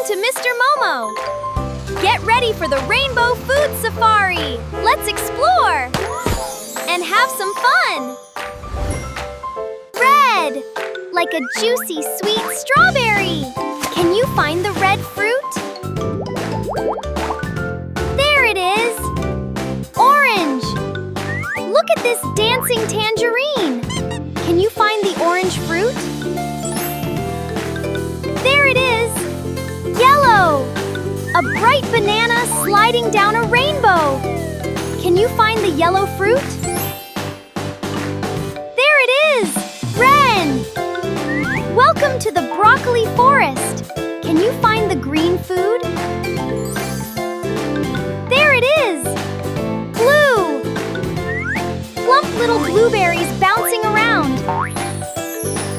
to Mr. Momo! Get ready for the Rainbow Food Safari! Let's explore! And have some fun! Red! Like a juicy, sweet strawberry! Can you find the red fruit? There it is! Orange! Look at this dancing tangerine! Can you find the orange fruit? There it is! Yellow! A bright banana sliding down a rainbow! Can you find the yellow fruit? There it is! Wren! Welcome to the broccoli forest! Can you find the green food? There it is! Blue! Plump little blueberries bouncing around!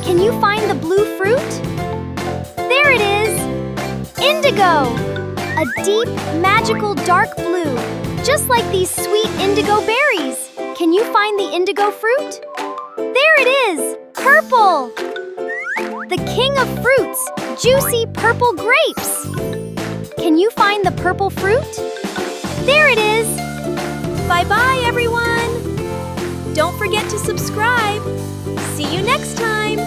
Can you find the blue fruit? There it is! Indigo! A deep, magical dark blue, just like these sweet indigo berries. Can you find the indigo fruit? There it is! Purple! The king of fruits, juicy purple grapes. Can you find the purple fruit? There it is! Bye-bye, everyone! Don't forget to subscribe. See you next time!